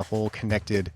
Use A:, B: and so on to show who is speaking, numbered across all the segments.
A: The whole connected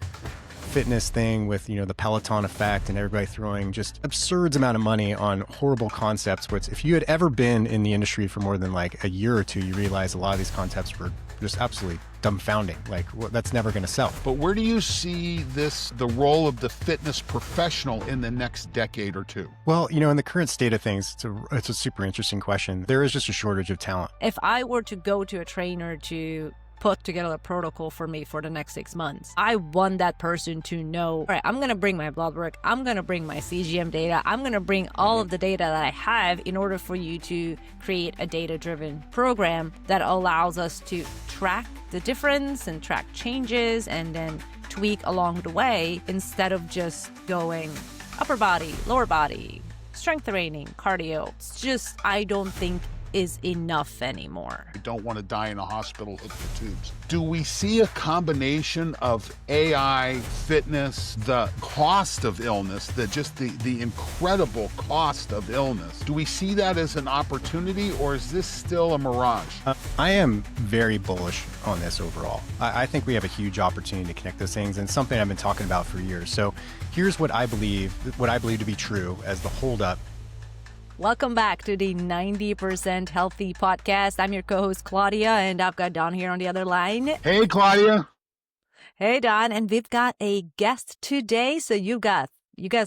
A: fitness thing with, the Peloton effect and everybody throwing just absurd amount of money on horrible concepts, which if you had ever been in the industry for more than like a year or two, you realize a lot of these concepts were just absolutely dumbfounding. Like, that's never going to sell.
B: But where do you see the role of the fitness professional in the next decade or two?
A: Well, in the current state of things, it's a super interesting question. There is just a shortage of talent.
C: If I were to go to a trainer to put together a protocol for me for the next 6 months, I want that person to know, all right, I'm going to bring my blood work, I'm going to bring my CGM data, I'm going to bring all of the data that I have in order for you to create a data-driven program that allows us to track the difference and track changes and then tweak along the way instead of just going upper body, lower body, strength training, cardio. It's just, I don't think is enough anymore.
B: I don't want to die in a hospital hooked to tubes. Do we see a combination of AI, fitness, the cost of illness, the incredible cost of illness? Do we see that as an opportunity, or is this still a mirage?
A: I am very bullish on this overall. I think we have a huge opportunity to connect those things, and something I've been talking about for years. So here's what I believe to be true as the holdup.
C: Welcome back to the 90% Healthy podcast. I'm your co-host, Klaudia, and I've got Don here on the other line.
B: Hey, Klaudia.
C: Hey, Don. And we've got a guest today. So you guys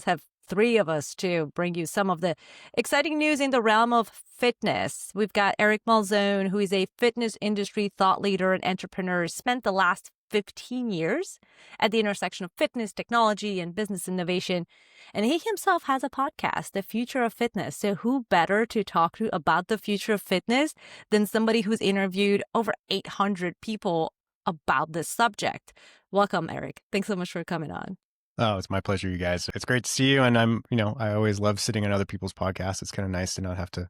C: have three of us to bring you some of the exciting news in the realm of fitness. We've got Eric Malzone, who is a fitness industry thought leader and entrepreneur, spent the last 15 years at the intersection of fitness, technology, and business innovation. And he himself has a podcast, The Future of Fitness. So who better to talk to about the future of fitness than somebody who's interviewed over 800 people about this subject? Welcome, Eric. Thanks so much for coming on.
A: Oh, it's my pleasure, you guys. It's great to see you. And I always love sitting on other people's podcasts. It's kind of nice to not have to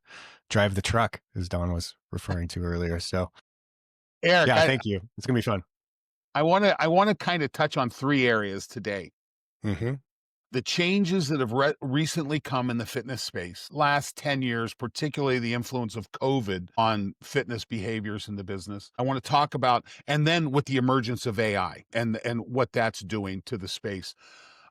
A: drive the truck, as Don was referring to earlier. So
B: Eric,
A: yeah, thank you. It's going to be fun.
B: I want to kind of touch on three areas today.
A: Mm-hmm.
B: The changes that have recently come in the fitness space, last 10 years, particularly the influence of COVID on fitness behaviors in the business. I want to talk about, and then with the emergence of AI and what that's doing to the space.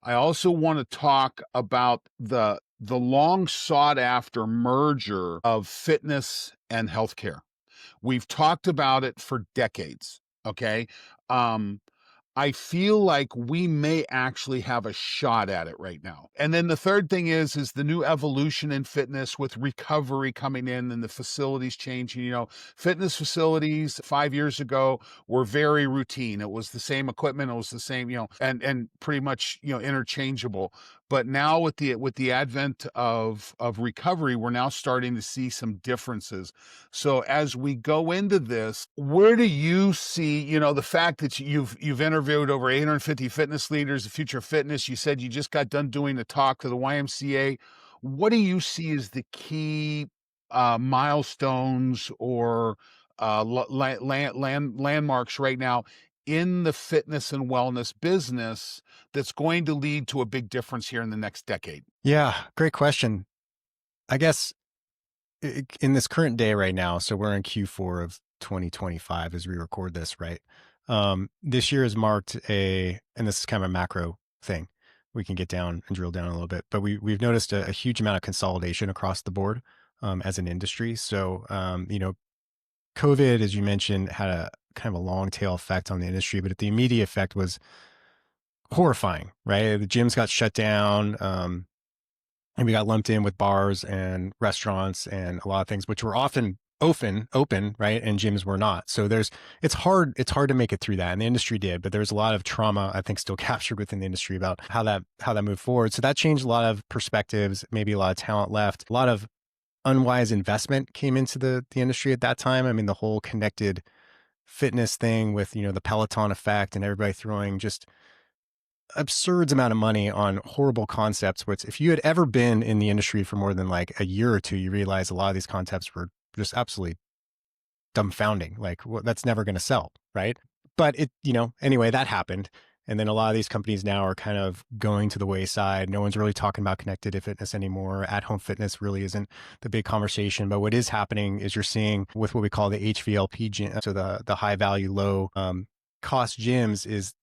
B: I also want to talk about the long sought after merger of fitness and healthcare. We've talked about it for decades. Okay. I feel like we may actually have a shot at it right now. And then the third thing is the new evolution in fitness with recovery coming in and the facilities changing. Fitness facilities 5 years ago were very routine. It was the same equipment. It was the same, and pretty much, interchangeable. But now with the advent of recovery, we're now starting to see some differences. So as we go into this, where do you see, the fact that you've interviewed over 850 fitness leaders, the future of fitness, you said you just got done doing a talk to the YMCA. What do you see as the key milestones or landmarks right now in the fitness and wellness business that's going to lead to a big difference here in the next decade?
A: Yeah, great question. I guess in this current day right now, so we're in Q4 of 2025 as we record this, right? This year has marked and this is kind of a macro thing. We can get down and drill down a little bit, but we've noticed a huge amount of consolidation across the board as an industry. So, COVID, as you mentioned, had a kind of a long tail effect on the industry, but the immediate effect was horrifying, right? The gyms got shut down, and we got lumped in with bars and restaurants and a lot of things, which were often open, right? And gyms were not. So it's hard to make it through that. And the industry did, but there's a lot of trauma, I think, still captured within the industry about how that moved forward. So that changed a lot of perspectives, maybe a lot of talent left, a lot of unwise investment came into the industry at that time. I mean, the whole connected fitness thing with, the Peloton effect and everybody throwing just absurd amount of money on horrible concepts, which if you had ever been in the industry for more than like a year or two, you realize a lot of these concepts were just absolutely dumbfounding. Like, that's never going to sell, right? But anyway, that happened. And then a lot of these companies now are kind of going to the wayside. No one's really talking about connected fitness anymore. At-home fitness really isn't the big conversation. But what is happening is you're seeing with what we call the HVLP gym, so the high value, low cost gyms, is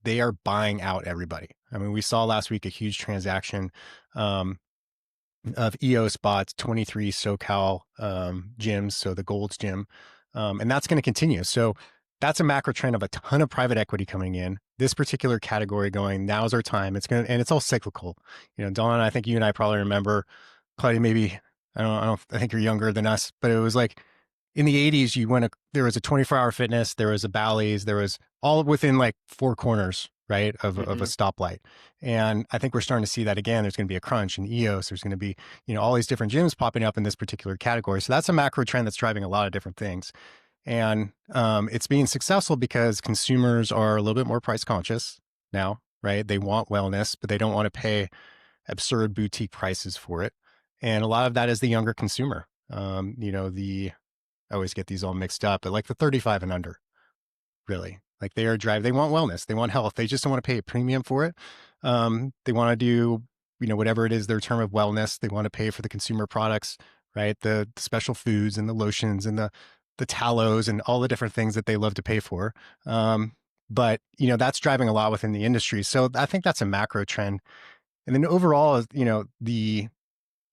A: they are buying out everybody. I mean, we saw last week a huge transaction of EOS bought 23 SoCal gyms, so the Gold's Gym, and that's going to continue. So that's a macro trend of a ton of private equity coming in. This particular category going, now's our time. It's going to, and it's all cyclical. You know, Dawn, I think you and I probably remember, Claudia, maybe I think you're younger than us, but it was like in the 80s, there was a 24-hour fitness, there was a Bally's, there was all within like four corners, right, of a stoplight. And I think we're starting to see that again. There's going to be a Crunch and EOS. There's going to be, all these different gyms popping up in this particular category. So that's a macro trend that's driving a lot of different things. And it's being successful because consumers are a little bit more price conscious now, right? They want wellness, but they don't want to pay absurd boutique prices for it. And a lot of that is the younger consumer. I always get these all mixed up, but like the 35 and under, really. Like they want wellness, they want health. They just don't want to pay a premium for it. They want to do, whatever it is, their term of wellness. They want to pay for the consumer products, right? The special foods and the lotions and the tallows and all the different things that they love to pay for. But that's driving a lot within the industry. So I think that's a macro trend. And then overall, the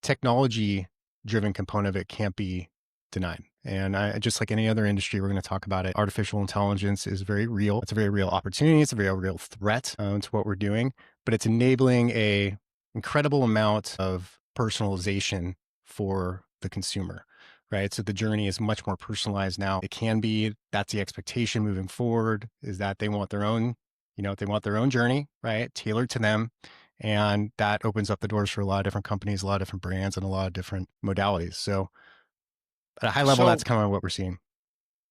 A: technology driven component of it can't be denied. And just like any other industry, we're going to talk about it. Artificial intelligence is very real. It's a very real opportunity. It's a very real threat to what we're doing, but it's enabling a incredible amount of personalization for the consumer, right? So the journey is much more personalized now. It can be, that's the expectation moving forward, is that they want their own, they want their own journey, right? Tailored to them. And that opens up the doors for a lot of different companies, a lot of different brands, and a lot of different modalities. So at a high level, that's kind of what we're seeing.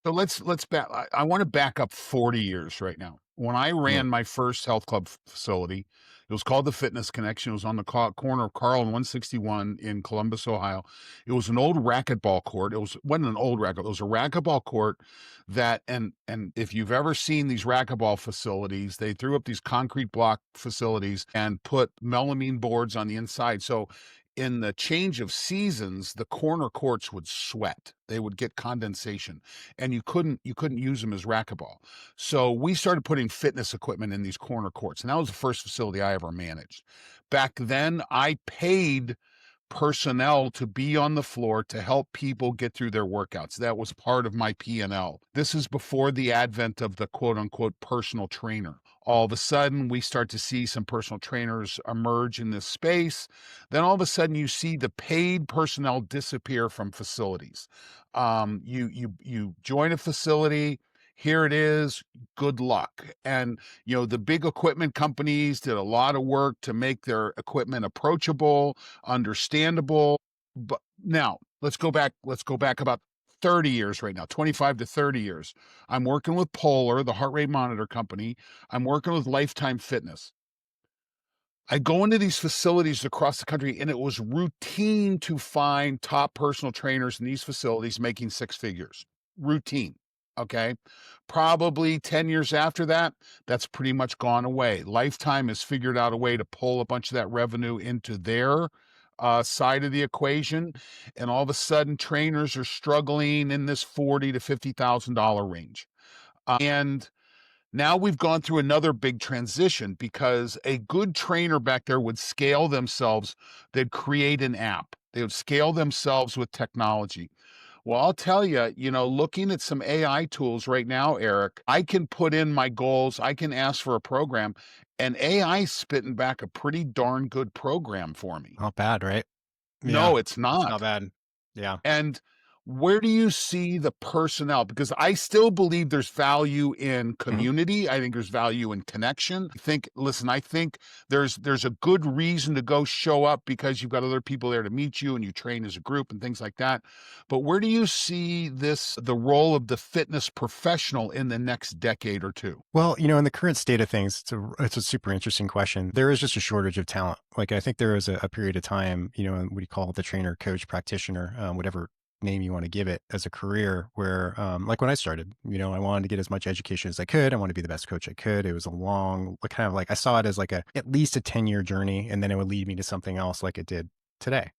B: So let's back. I want to back up 40 years right now. When I ran my first health club facility, it was called the Fitness Connection. It was on the corner of Carl and 161 in Columbus, Ohio. It was an old racquetball court. Wasn't an old racquetball. It was a racquetball court that, and if you've ever seen these racquetball facilities, they threw up these concrete block facilities and put melamine boards on the inside. So in the change of seasons, the corner courts would sweat. They would get condensation, and you couldn't use them as racquetball. So we started putting fitness equipment in these corner courts, and that was the first facility I ever managed. Back then, I paid personnel to be on the floor to help people get through their workouts. That was part of my P&L. This is before the advent of the quote unquote personal trainer. All of a sudden, we start to see some personal trainers emerge in this space. Then all of a sudden, you see the paid personnel disappear from facilities. You join a facility, here it is, good luck. And the big equipment companies did a lot of work to make their equipment approachable, understandable. But now let's go back about 30 years right now, 25 to 30 years. I'm working with Polar, the heart rate monitor company. I'm working with Lifetime Fitness. I go into these facilities across the country, and it was routine to find top personal trainers in these facilities making six figures. Routine. Okay. Probably 10 years after that, that's pretty much gone away. Lifetime has figured out a way to pull a bunch of that revenue into their side of the equation. And all of a sudden, trainers are struggling in this $40,000 to $50,000 range. And now we've gone through another big transition, because a good trainer back there would scale themselves. They'd create an app. They would scale themselves with technology. Well, I'll tell you, looking at some AI tools right now, Eric, I can put in my goals. I can ask for a program, and AI spitting back a pretty darn good program for me.
A: Not bad, right?
B: No, it's not.
A: It's not bad. Yeah.
B: And where do you see the personnel? Because I still believe there's value in community. I think there's value in connection. I think there's a good reason to go show up, because you've got other people there to meet you, and you train as a group and things like that. But where do you see the role of the fitness professional in the next decade or two?
A: Well, in the current state of things, it's a super interesting question. There is just a shortage of talent. Like I think there was a period of time, what do you call it, the trainer, coach, practitioner, whatever name you want to give it, as a career where, like when I started, I wanted to get as much education as I could. I wanted to be the best coach I could. It was a long, kind of like, I saw it as like at least a 10-year journey, and then it would lead me to something else like it did today.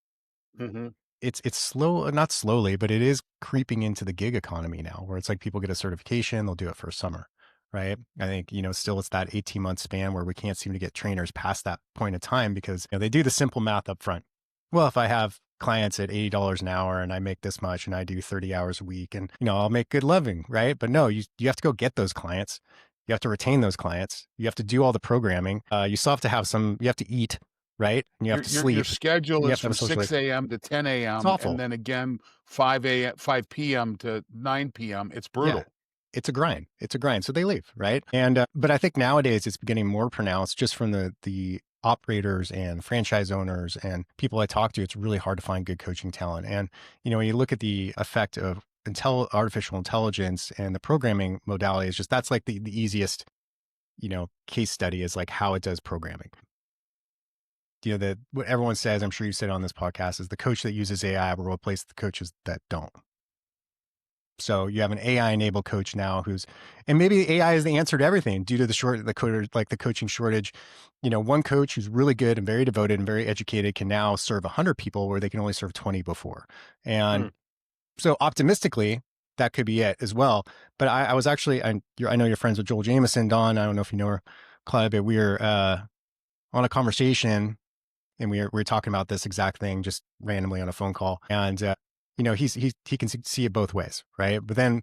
B: Mm-hmm.
A: It's slow, not slowly, but it is creeping into the gig economy now, where it's like people get a certification, they'll do it for a summer, right? I think, still it's that 18-month span where we can't seem to get trainers past that point of time because they do the simple math up front. Well, if I have clients at $80 an hour and I make this much and I do 30 hours a week and, I'll make good living, right? But no, you have to go get those clients. You have to retain those clients. You have to do all the programming. You still have to have you have to eat, right? And you have to
B: Your
A: sleep.
B: schedule
A: You
B: is
A: have to have
B: from
A: a social
B: 6
A: life.
B: a.m. to 10
A: It's
B: a.m. and
A: awful.
B: then again 5 p.m. to 9 p.m. It's
A: Yeah.
B: brutal.
A: It's a grind. It's a grind. So they leave, right? And but I think nowadays it's getting more pronounced just from the operators and franchise owners and people I talk to. It's really hard to find good coaching talent. And when you look at the effect of artificial intelligence and the programming modality, is just that's like the easiest case study is like how it does programming. What everyone says, I'm sure you said on this podcast, is the coach that uses AI will replace the coaches that don't. So you have an AI enabled coach now and maybe AI is the answer to everything due to the coaching shortage. One coach who's really good and very devoted and very educated can now serve 100 people where they can only serve 20 before. And so optimistically, that could be it as well. But I was actually, I know you're friends with Joel Jameson, Don. I don't know if you know her, Klaudia, but we were on a conversation and we were talking about this exact thing just randomly on a phone call. And he can see it both ways, right? But then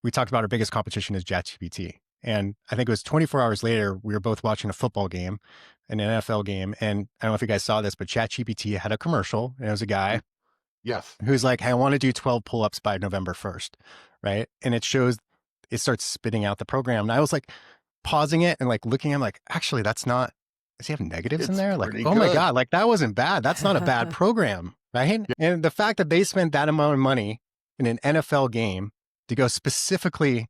A: we talked about our biggest competition is ChatGPT. And I think it was 24 hours later, we were both watching a football game, an NFL game. And I don't know if you guys saw this, but ChatGPT had a commercial. And it was a guy
B: Yes.
A: who's like, hey, I want to do 12 pull-ups by November 1st, right? And it starts spitting out the program. And I was like pausing it and like looking, I'm like, actually, that's not, does he have negatives in there? Like,
B: pretty
A: oh my
B: good.
A: God, like that wasn't bad. That's not a bad program, right? And the fact that they spent that amount of money in an NFL game to go specifically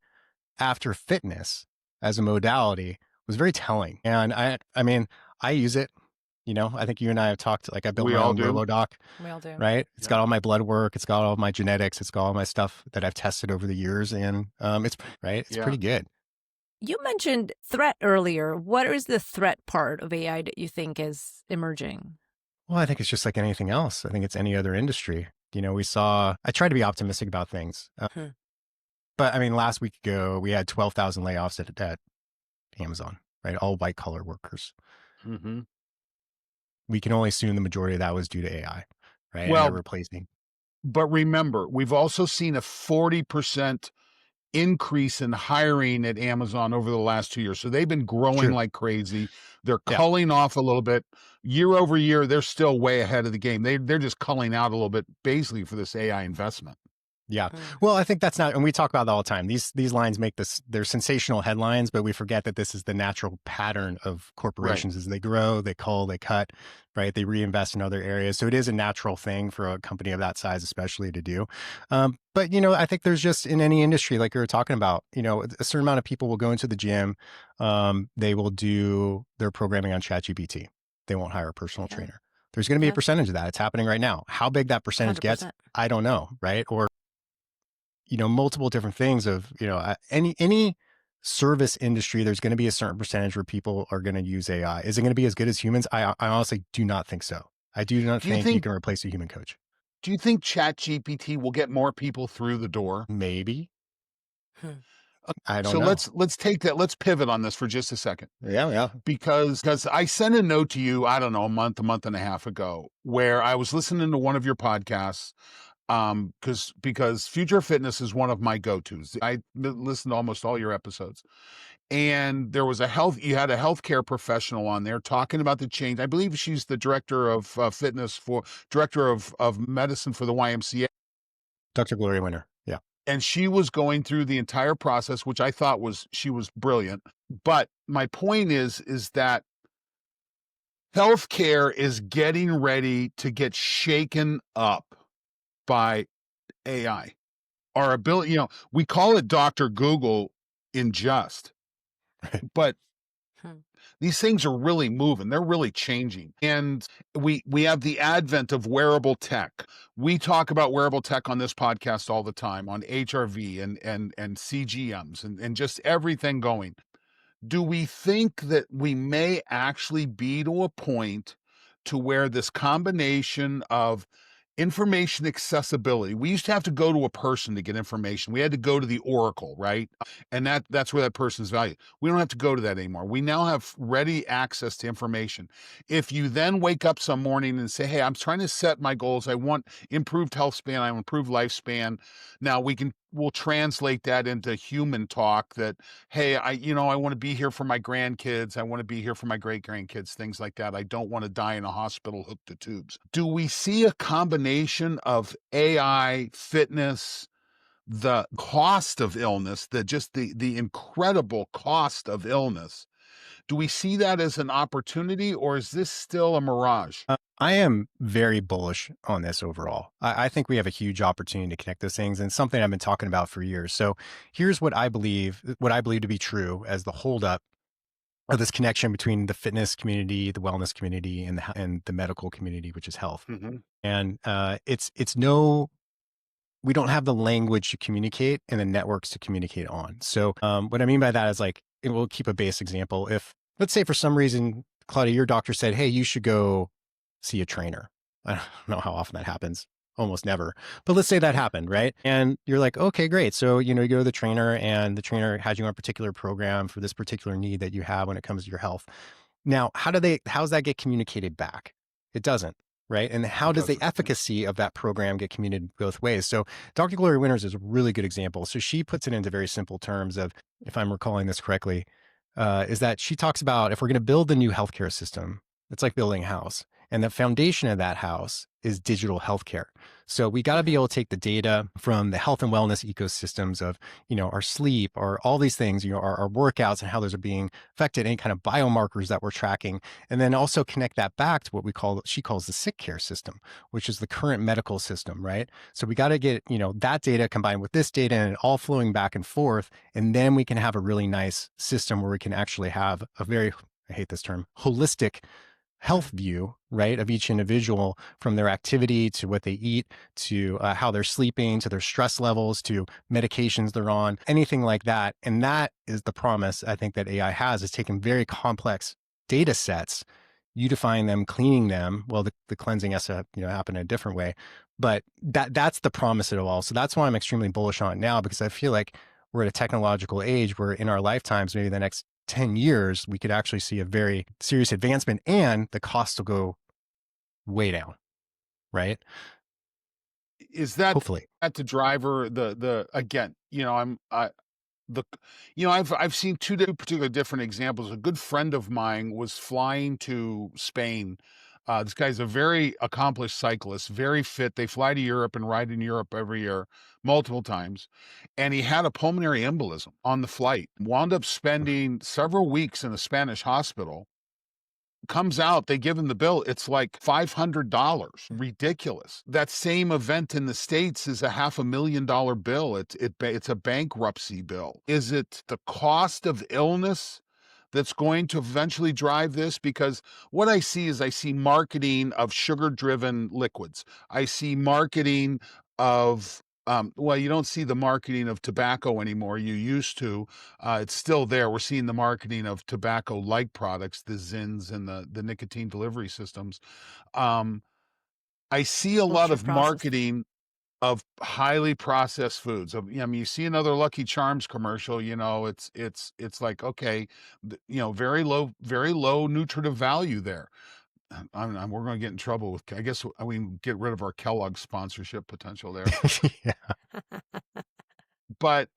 A: after fitness as a modality was very telling. And I mean, I use it. I think you and I have talked, like I built
B: We
A: my
B: all
A: own
B: do.
A: RoboDoc,
C: We all do.
A: right? It's got all my blood work. It's got all my genetics. It's got all my stuff that I've tested over the years. And it's right. It's pretty good.
C: You mentioned threat earlier. What is the threat part of AI that you think is emerging?
A: Well, I think it's just like anything else. I think it's any other industry. I try to be optimistic about things. But I mean, last week ago, we had 12,000 layoffs at Amazon, right? All white collar workers.
B: Mm-hmm.
A: We can only assume the majority of that was due to AI, right?
B: Well,
A: and they're replacing.
B: But remember, we've also seen a 40% increase in hiring at Amazon over the last 2 years. So they've been growing like crazy. They're culling off a little bit. Year over year, they're still way ahead of the game. They're just culling out a little bit basically for this AI investment.
A: Yeah. Well, I think that's not, and we talk about that all the time. These lines they're sensational headlines, but we forget that this is the natural pattern of corporations as they grow, they cull, they cut, right? They reinvest in other areas. So it is a natural thing for a company of that size, especially to do. But, I think there's just in any industry, like you were talking about, a certain amount of people will go into the gym. They will do their programming on ChatGPT. They won't hire a personal trainer. There's going to be a percentage of that. It's happening right now. How big that percentage
C: 100%.
A: gets, I don't know, right? Or multiple different things of, any service industry, there's going to be a certain percentage where people are going to use AI. Is it going to be as good as humans? I honestly do not think so. I do not think you can replace a human coach.
B: Do you think ChatGPT will get more people through the door?
A: Maybe. I don't
B: so
A: know.
B: let's take that. Let's pivot on this for just a second.
A: Yeah.
B: Because I sent a note to you, I don't know, a month and a half ago, where I was listening to one of your podcasts. Because Future Fitness is one of my go-tos. I listened to almost all your episodes, and there was you had a healthcare professional on there talking about the change. I believe she's the director of director of medicine for the YMCA.
A: Dr. Gloria Winter. Yeah.
B: And she was going through the entire process, which I thought she was brilliant. But my point is that healthcare is getting ready to get shaken up by AI. Our ability, we call it Dr. Google in jest, but these things are really moving. They're really changing. And we have the advent of wearable tech. We talk about wearable tech on this podcast all the time on HRV and CGMs and just everything going. Do we think that we may actually be to a point to where this combination of information accessibility. We used to have to go to a person to get information. We had to go to the Oracle, right? And that's where that person's value. We don't have to go to that anymore. We now have ready access to information. If you then wake up some morning and say, hey, I'm trying to set my goals. I want improved health span. I want improved lifespan. Now we'll translate that into human talk that, hey, I want to be here for my grandkids. I want to be here for my great grandkids, things like that. I don't want to die in a hospital hooked to tubes. Do we see a combination of AI, fitness, the cost of illness, the incredible cost of illness? Do we see that as an opportunity, or is this still a mirage?
A: I am very bullish on this overall. I think we have a huge opportunity to connect those things, and something I've been talking about for years. So here's what I believe to be true as the holdup of this connection between the fitness community, the wellness community, and the medical community, which is health.
B: Mm-hmm.
A: And we don't have the language to communicate and the networks to communicate on. So what I mean by that is, like, we'll keep a base example. If, let's say, for some reason, Klaudia, your doctor said, hey, you should go see a trainer. I don't know how often that happens. Almost never. But let's say that happened, right? And you're like, okay, great. So, you go to the trainer, and the trainer has you on a particular program for this particular need that you have when it comes to your health. Now, how's that get communicated back? It doesn't. Right. And how does the efficacy of that program get communicated both ways? So Dr. Gloria Winters is a really good example. So she puts it into very simple terms of, if I'm recalling this correctly, is that she talks about, if we're going to build the new healthcare system, it's like building a house. And the foundation of that house is digital healthcare. So we got to be able to take the data from the health and wellness ecosystems of, our sleep, or all these things, our workouts and how those are being affected, any kind of biomarkers that we're tracking, and then also connect that back to what she calls the sick care system, which is the current medical system, right? So we got to get, that data combined with this data and it all flowing back and forth. And then we can have a really nice system where we can actually have a very, I hate this term, holistic health view, right, of each individual, from their activity to what they eat, to how they're sleeping, to their stress levels, to medications they're on, anything like that. And that is the promise I think that AI has, is taking very complex data sets, unifying them, cleaning them. Well, the cleansing has to happen in a different way, but that's the promise of it all. So that's why I'm extremely bullish on it now, because I feel like we're at a technological age where in our lifetimes, maybe the next 10 years, we could actually see a very serious advancement, and the cost will go way down, right?
B: Is that
A: Hopefully.
B: at the driver, I've seen two particular different examples. A good friend of mine was flying to Spain. This guy's a very accomplished cyclist, very fit. They fly to Europe and ride in Europe every year, multiple times. And he had a pulmonary embolism on the flight, wound up spending several weeks in a Spanish hospital. Comes out, they give him the bill. It's like $500. Ridiculous. That same event in the States is a $500,000 bill. It's a bankruptcy bill. Is it the cost of illness that's going to eventually drive this? Because what I see marketing of sugar-driven liquids. I see marketing of you don't see the marketing of tobacco anymore. You used to. It's still there. We're seeing the marketing of tobacco-like products, the Zins and the nicotine delivery systems. I see a lot of marketing of highly processed foods. You see another Lucky Charms commercial, it's like, okay, very low nutritive value there. We're going to get in trouble with, I guess we can get rid of our Kellogg sponsorship potential there.
A: Yeah.
B: But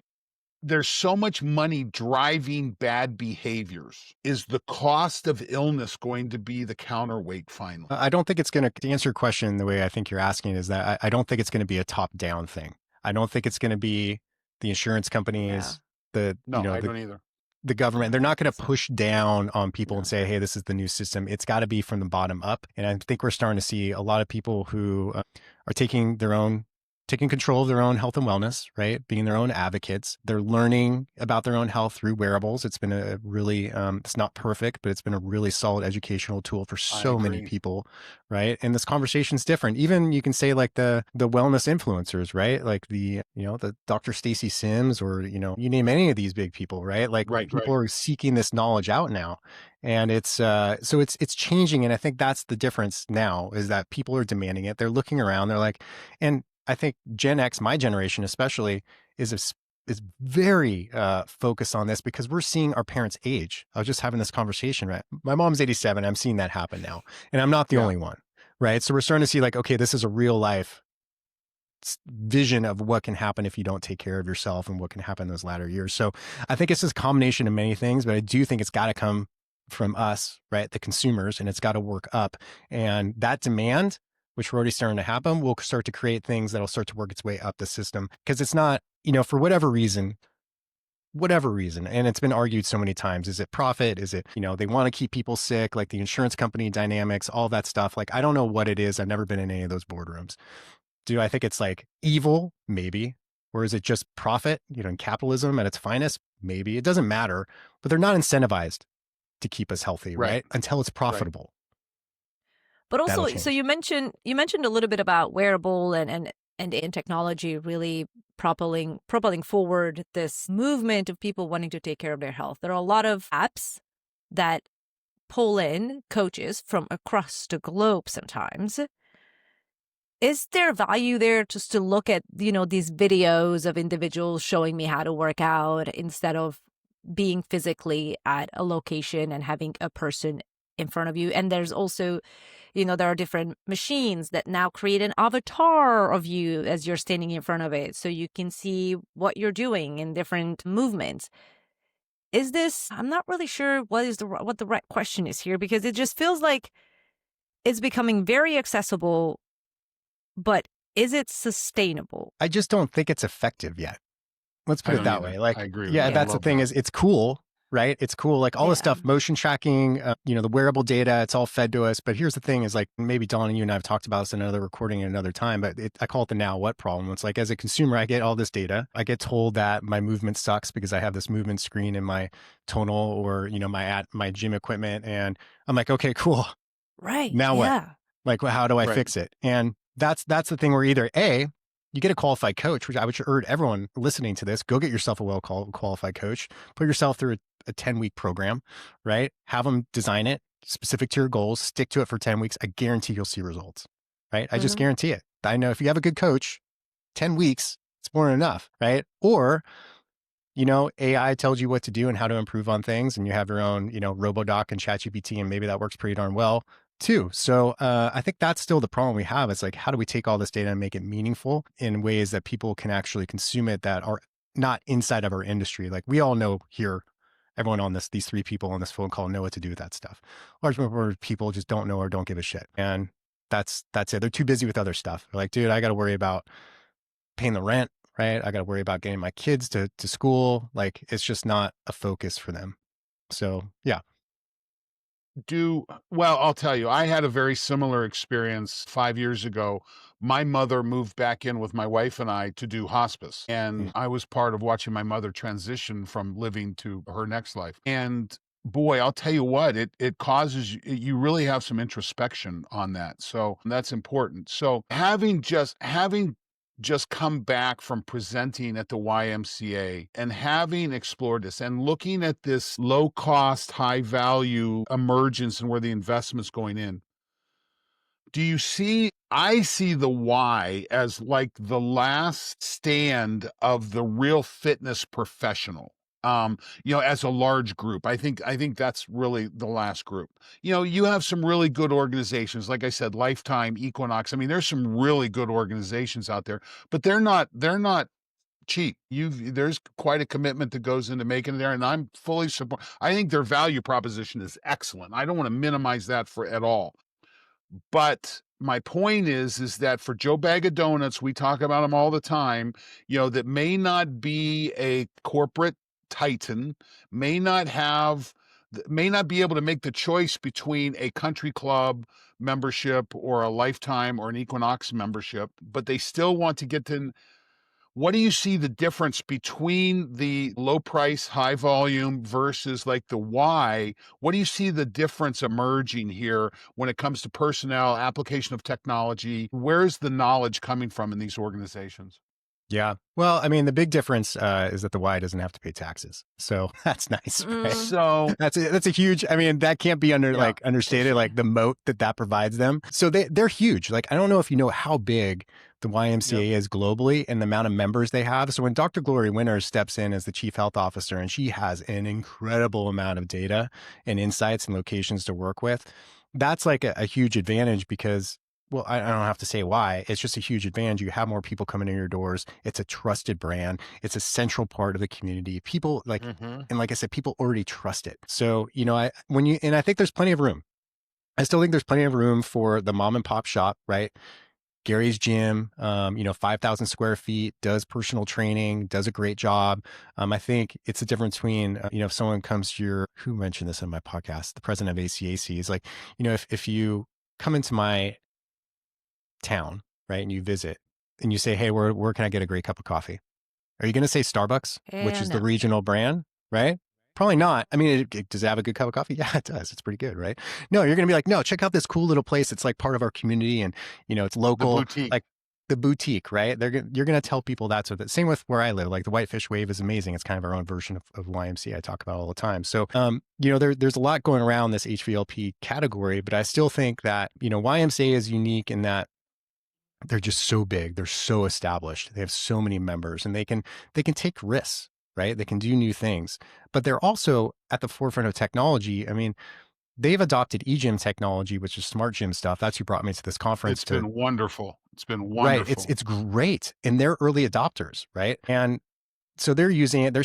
B: there's so much money driving bad behaviors. Is the cost of illness going to be the counterweight finally?
A: I don't think it's going to answer your question the way I think you're asking, is that I don't think it's going to be a top-down thing. I don't think it's going to be the insurance companies,
B: I don't either.
A: The government. They're not going to push down on people and say, hey, this is the new system. It's got to be from the bottom up. And I think we're starting to see a lot of people who are taking their own taking control of their own health and wellness, right? Being their own advocates. They're learning about their own health through wearables. It's been a really, it's not perfect, but it's been a really solid educational tool for
B: I
A: so many
B: agree.
A: people, right? And this conversation is different. Even you can say like the wellness influencers, right? Like the Dr. Stacy Sims, or, you name any of these big people, right? Like
B: Right,
A: people
B: right.
A: are seeking this knowledge out now. And it's so it's changing. And I think that's the difference now, is that people are demanding it. They're looking around, they're like, and I think Gen X, my generation especially, is very focused on this, because we're seeing our parents age. I was just having this conversation, right? My mom's 87. I'm seeing that happen now, and I'm not the
B: Yeah.
A: only one, right? So we're starting to see like, okay, this is a real life vision of what can happen if you don't take care of yourself, and what can happen in those latter years. So I think it's this combination of many things, but I do think it's got to come from us, right? The consumers, and it's got to work up. And that demand, which we're already starting to happen, will start to create things that'll start to work its way up the system. Because it's not, for whatever reason, and it's been argued so many times, is it profit? Is it, they want to keep people sick, like the insurance company dynamics, all that stuff. Like, I don't know what it is. I've never been in any of those boardrooms. Do I think it's like evil? Maybe. Or is it just profit, and capitalism at its finest? Maybe. It doesn't matter, but they're not incentivized to keep us healthy,
B: Right,
A: right? Until it's
B: right.
A: profitable.
C: But
A: That'll
C: also, so
A: change.
C: you mentioned a little bit about wearable and technology really propelling forward this movement of people wanting to take care of their health. There are a lot of apps that pull in coaches from across the globe sometimes. Is there value there just to look at, these videos of individuals showing me how to work out instead of being physically at a location and having a person in front of you? And there's also, there are different machines that now create an avatar of you as you're standing in front of it, so you can see what you're doing in different movements. Is this, I'm not really sure what the right question is here, because it just feels like it's becoming very accessible, but is it sustainable?
A: I just don't think it's effective yet. Let's
B: I
A: put it
B: don't
A: that
B: either.
A: way.
B: I
A: Like,
B: agree with
A: yeah,
B: you. I
C: Yeah.
A: that's the
B: love
A: thing,
B: that.
A: is it's cool, right? It's cool. Like all the
C: Yeah.
A: stuff, motion tracking, the wearable data, it's all fed to us. But here's the thing, is like, maybe Dawn and you and I have talked about this in another recording at another time, but I call it the now what problem. It's like, as a consumer, I get all this data. I get told that my movement sucks because I have this movement screen in my tonal, or, my gym equipment. And I'm like, okay, cool.
C: Right.
A: Now what?
C: Yeah.
A: Like, well, how do I
B: Right.
A: fix it? And that's the thing, where either you get a qualified coach, which I would urge everyone listening to this, go get yourself a qualified coach, put yourself through a 10-week program, right? Have them design it specific to your goals, stick to it for 10 weeks. I guarantee you'll see results, right? I just
C: Hmm.
A: guarantee it. I know if you have a good coach, 10 weeks, it's more than enough, right? Or, AI tells you what to do and how to improve on things, and you have your own, Robodoc and ChatGPT, and maybe that works pretty darn well too. So I think that's still the problem we have. It's like, how do we take all this data and make it meaningful in ways that people can actually consume it, that are not inside of our industry? Like, we all know here, everyone on these three people on this phone call know what to do with that stuff. Large number of people just don't know or don't give a shit. And that's it. They're too busy with other stuff. They're like, dude, I got to worry about paying the rent, right? I got to worry about getting my kids to school. Like, it's just not a focus for them. So yeah.
B: Well, I'll tell you, I had a very similar experience 5 years ago. My mother moved back in with my wife and I to do hospice. And
A: Mm.
B: I was part of watching my mother transition from living to her next life. And boy, I'll tell you what, it causes you really have some introspection on that. So that's important. So having just come back from presenting at the YMCA and having explored this and looking at this low cost, high value emergence and where the investment's going in, I see the Y as like the last stand of the real fitness professional. As a large group. I think that's really the last group. You have some really good organizations, like I said, Lifetime, Equinox. I mean, there's some really good organizations out there, but they're not cheap. There's quite a commitment that goes into making it there, and I'm fully support. I think their value proposition is excellent. I don't want to minimize that for at all. But my point is that for Joe Bag of Donuts, we talk about them all the time, that may not be a corporate titan, may not have may not be able to make the choice between a country club membership or a lifetime or an Equinox membership, but they still want to get to. What do you see the difference between the low price, high volume versus like the Y? What do you see the difference emerging here when it comes to personnel, application of technology? Where's the knowledge coming from in these organizations?
A: Yeah. Well, I mean, the big difference is that the Y doesn't have to pay taxes. So that's nice, right?
C: Mm.
B: So
A: That's a huge, I mean, that can't be
B: yeah,
A: understated, like the moat that provides them. So they're huge. Like, I don't know if you know how big the
B: yep,
A: YMCA is globally and the amount of members they have. So when Dr. Glory Winters steps in as the chief health officer, and she has an incredible amount of data and insights and locations to work with, that's like a huge advantage because, well, I don't have to say why. It's just a huge advantage. You have more people coming in your doors. It's a trusted brand. It's a central part of the community. People like, and like I said, people already trust it. So, you know, and I think there's plenty of room. I still think there's plenty of room for the mom and pop shop, right? Gary's gym, 5,000 square feet, does personal training, does a great job. I think it's a difference between, if someone comes to who mentioned this in my podcast, the president of ACAC is like, if you come into my town, right, and you visit and you say, hey, where can I get a great cup of coffee? Are you going to say Starbucks, which is the
C: No.
A: regional brand, right? Probably not. I mean, does it have a good cup of coffee? Yeah, it does. It's pretty good, right? No, you're going to be like, no, check out this cool little place. It's like part of our community and, it's
B: the
A: local,
B: boutique.
A: like the boutique, right? You're going to tell people that's what same with where I live. Like the Whitefish Wave is amazing. It's kind of our own version of YMCA I talk about all the time. So, there's a lot going around this HVLP category, but I still think that, YMCA is unique in that they're just so big. They're so established. They have so many members and they can take risks, right? They can do new things, but they're also at the forefront of technology. I mean, they've adopted eGym technology, which is smart gym stuff. That's who brought me to this conference
B: It's been wonderful. It's been
A: right.
B: wonderful.
A: It's great. And they're early adopters, right? And so they're using it. They're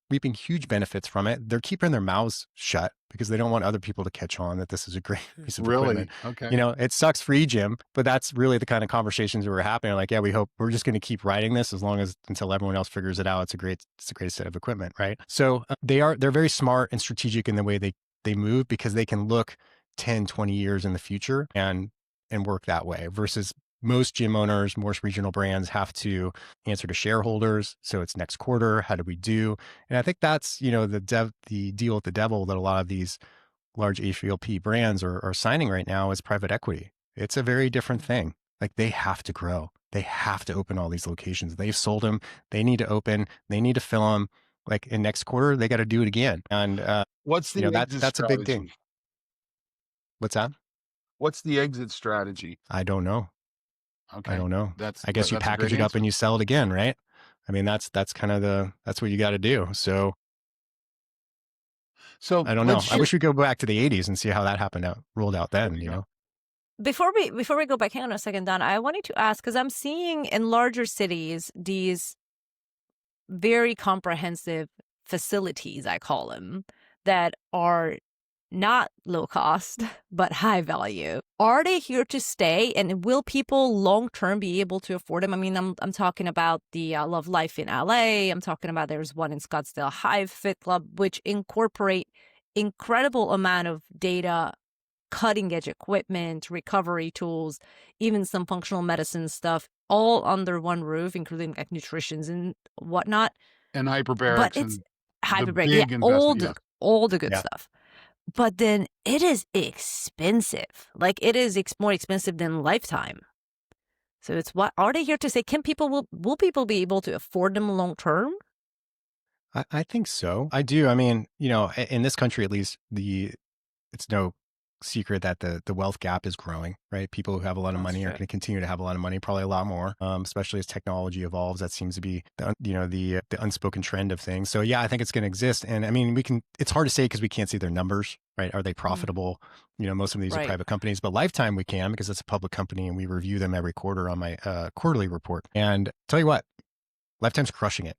A: reaping huge benefits from it. They're keeping their mouths shut because they don't want other people to catch on that this is a great piece of
B: Really?
A: equipment.
B: Okay.
A: It sucks for eGym, but that's really the kind of conversations that were happening. Like, yeah, we hope we're just going to keep riding this until everyone else figures it out. It's a great set of equipment, right? So they're very smart and strategic in the way they move because they can look 10, 20 years in the future and work that way versus most gym owners, most regional brands have to answer to shareholders. So it's next quarter. How do we do? And I think that's, the deal with the devil that a lot of these large HVLP brands are signing right now is private equity. It's a very different thing. Like they have to grow. They have to open all these locations. They've sold them. They need to open. They need to fill them. Like in next quarter, they got to do it again. And,
B: What's the exit
A: that's a big thing.
B: strategy?
A: What's that?
B: What's the exit strategy?
A: I don't know.
B: Okay.
A: I don't know.
B: That's
A: I guess you
B: that's a
A: package
B: great
A: it up
B: answer.
A: and you sell it again, right? I mean, that's kind of that's what you got to do. So
B: So
A: I don't know.
B: let's
A: I wish we go back to the 80s and see how that rolled out then, you know?
C: Before we go back, hang on a second, Don. I wanted to ask because I'm seeing in larger cities these very comprehensive facilities, I call them, that are not low cost but high value. Are they here to stay, and will people long term be able to afford them? I mean, I'm talking about the Love Life in LA. I'm talking about there's one in Scottsdale, Hive Fit Club, which incorporate incredible amount of data, cutting edge equipment, recovery tools, even some functional medicine stuff, all under one roof, including like nutritions and whatnot.
B: and
C: But
B: hyperbarics
C: it's
B: and the
C: hyperbaric,
B: big investment. Yeah.
C: all the good
A: Yeah.
C: stuff. But then it is expensive. Like it is more expensive than Lifetime. So it's what are they here to say? Will people be able to afford them long term?
A: I think so. I do. I mean, in this country, at least it's no secret that the wealth gap is growing, right? People who have a lot of money are going to continue to have a lot of money, probably a lot more, especially as technology evolves. That seems to be the unspoken trend of things. So yeah, I think it's going to exist. And I mean, it's hard to say because we can't see their numbers, right? Are they profitable? Most of these are
C: Right.
A: private companies, but Lifetime we can because it's a public company and we review them every quarter on my quarterly report. And tell you what, Lifetime's crushing it.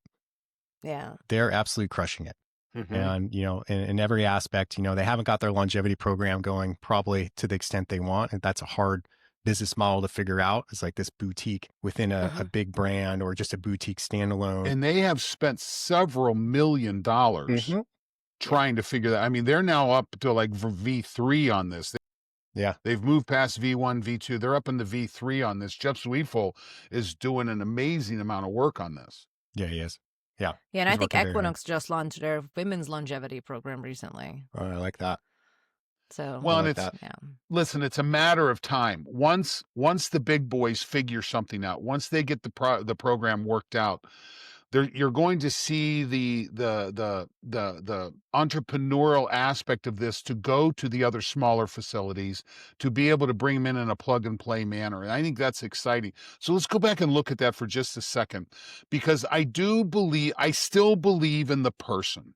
C: Yeah.
A: They're absolutely crushing it. And, in every aspect, they haven't got their longevity program going probably to the extent they want. And that's a hard business model to figure out. It's like this boutique within a big brand or just a boutique standalone.
B: And they have spent several $1 million trying to figure that. I mean, they're now up to like V3 on this.
A: Yeah.
B: They've moved past V1, V2. They're up in the V3 on this. Jeff Sweetful is doing an amazing amount of work on this.
A: Yeah, he is. Yeah.
C: Yeah, and I
A: He's
C: think
A: working very hard.
C: Equinox just launched their women's longevity program recently.
A: Oh, I like that.
C: So,
B: Well,
A: I
B: and
A: like
B: it's
A: that.
C: yeah.
B: listen, it's a matter of time. Once the big boys figure something out, once they get the program worked out, you're going to see the entrepreneurial aspect of this to go to the other smaller facilities to be able to bring them in a plug and play manner. And I think that's exciting. So let's go back and look at that for just a second, because I still believe in the person.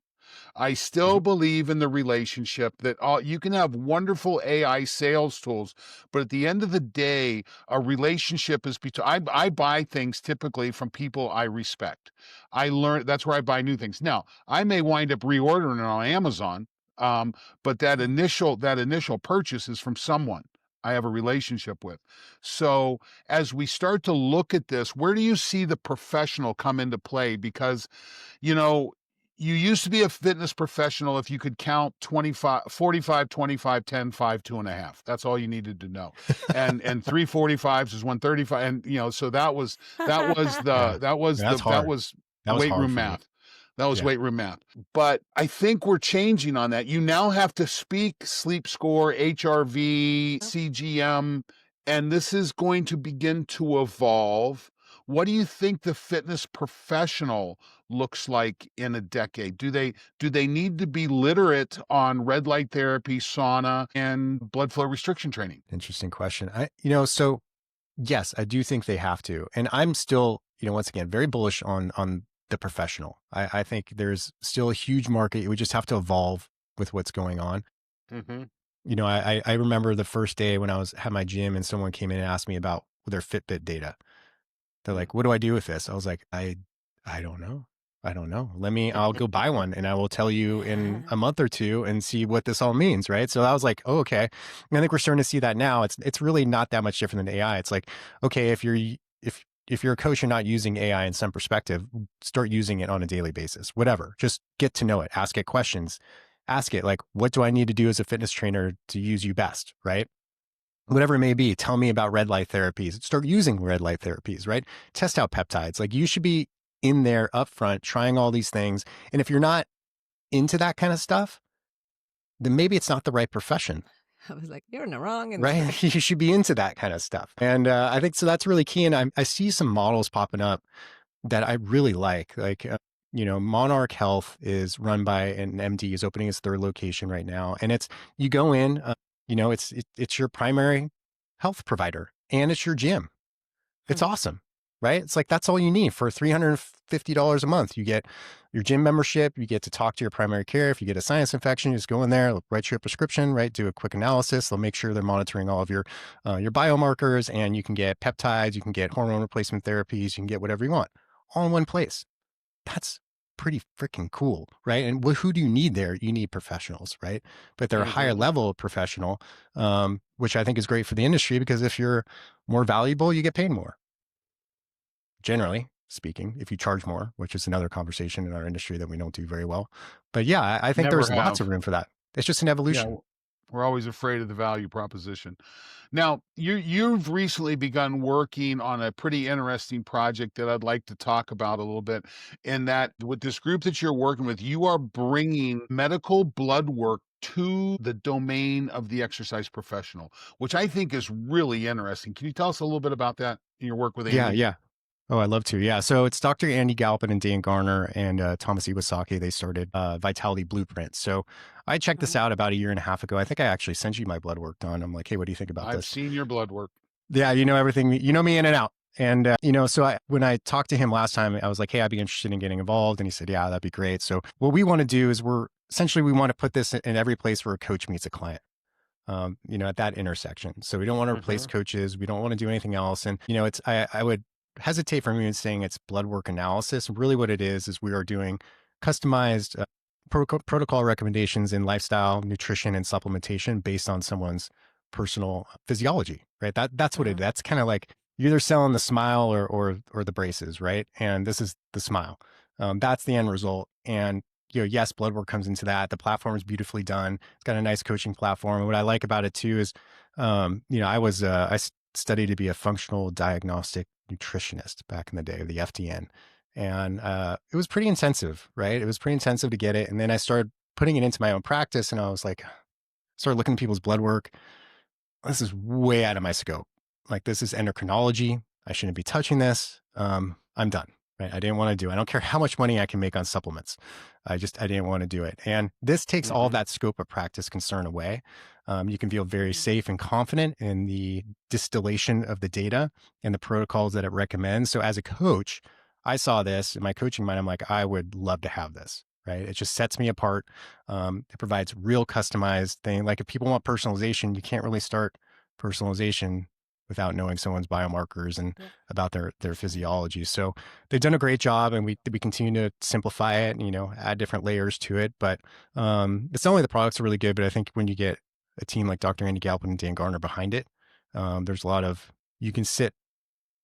B: I still believe in the relationship that you can have wonderful AI sales tools, but at the end of the day, a relationship is between. I buy things typically from people I respect. That's where I buy new things. Now, I may wind up reordering it on Amazon, but that initial purchase is from someone I have a relationship with. So as we start to look at this, where do you see the professional come into play? Because, you know, you used to be a fitness professional if you could count 25, 45, 25, 10, 5, 2.5. That's all you needed to know. And 345s is 135. And, you know, so that was
A: Yeah. That's hard. That was
B: weight
A: hard
B: room
A: for me.
B: math. That was
A: Yeah.
B: weight room math. But I think we're changing on that. You now have to speak sleep score, HRV, CGM, and this is going to begin to evolve. What do you think the fitness professional looks like in a decade? Do they need to be literate on red light therapy, sauna, and blood flow restriction training?
A: Interesting question. So yes, I do think they have to. And I'm still, once again, very bullish on the professional. I think there's still a huge market. We just have to evolve with what's going on.
B: Mm-hmm.
A: I remember the first day when had my gym and someone came in and asked me about their Fitbit data. They're like, what do I do with this? I was like, I don't know. I don't know. I'll go buy one and I will tell you in a month or two and see what this all means. Right. So I was like, oh, okay. And I think we're starting to see that now. It's really not that much different than AI. It's like, okay, if you're a coach and not using AI in some perspective, start using it on a daily basis, whatever, just get to know it, ask it questions, ask it like, what do I need to do as a fitness trainer to use you best? Right. Whatever it may be, tell me about red light therapies, start using red light therapies, right? Test out peptides. Like you should be in there up front, trying all these things. And if you're not into that kind of stuff, then maybe it's not the right profession.
C: I was like, you're in the wrong.
A: Right. You should be into that kind of stuff. And I think so that's really key. And I see some models popping up that I really like. Monarch Health is run by an MD, is opening his third location right now. And you go in, it's your primary health provider and it's your gym. It's awesome, right? It's like, that's all you need for $350 a month. You get your gym membership, you get to talk to your primary care. If you get a sinus infection, you just go in there, write you a prescription, right? Do a quick analysis. They'll make sure they're monitoring all of your biomarkers, and you can get peptides, you can get hormone replacement therapies, you can get whatever you want all in one place. That's pretty freaking cool, right? And who do you need there? You need professionals, right? But they're a higher level of professional, which I think is great for the industry, because if you're more valuable, you get paid more. Generally speaking, if you charge more, which is another conversation in our industry that we don't do very well. But yeah, I think there's lots of room for that. It's just an evolution.
B: Yeah, we're always afraid of the value proposition. Now, you've recently begun working on a pretty interesting project that I'd like to talk about a little bit. In that, with this group that you're working with, you are bringing medical blood work to the domain of the exercise professional, which I think is really interesting. Can you tell us a little bit about that in your work with Andy?
A: Yeah. Oh, I'd love to. Yeah. So it's Dr. Andy Galpin and Dan Garner and Thomas Iwasaki. They started Vitality Blueprint. So I checked this out about 1.5 years ago. I think I actually sent you my blood work done. I'm like, hey, what do you think about this?
B: I've seen your blood work.
A: Yeah. You know everything. You know me in and out. And, so when I talked to him last time, I was like, hey, I'd be interested in getting involved. And he said, yeah, that'd be great. So what we want to do is we want to put this in every place where a coach meets a client. At that intersection. So we don't want to replace coaches. We don't want to do anything else. And, I would hesitate from even saying it's blood work analysis. Really what it is we are doing customized protocol recommendations in lifestyle, nutrition, and supplementation based on someone's personal physiology, right? That's what it is. That's kind of like you're either selling the smile or the braces, right? And this is the smile. That's the end result. And yes, bloodwork comes into that. The platform is beautifully done. It's got a nice coaching platform. And what I like about it too is, I studied to be a functional diagnostic nutritionist back in the day of the FDN. And it was pretty intensive, right? It was pretty intensive to get it. And then I started putting it into my own practice, and I was like, started looking at people's blood work. This is way out of my scope. Like, this is endocrinology. I shouldn't be touching this. I'm done. Right? I didn't want to do it. I don't care how much money I can make on supplements. I didn't want to do it. And this takes all that scope of practice concern away. You can feel very safe and confident in the distillation of the data and the protocols that it recommends. So as a coach, I saw this in my coaching mind. I'm like, I would love to have this. Right. It just sets me apart. It provides real customized thing. Like, if people want personalization, you can't really start personalization without knowing someone's biomarkers and about their physiology. So they've done a great job, and we continue to simplify it and, add different layers to it. But it's not only the products are really good, but I think when you get a team like Dr. Andy Galpin and Dan Garner behind it, there's a lot of, you can sit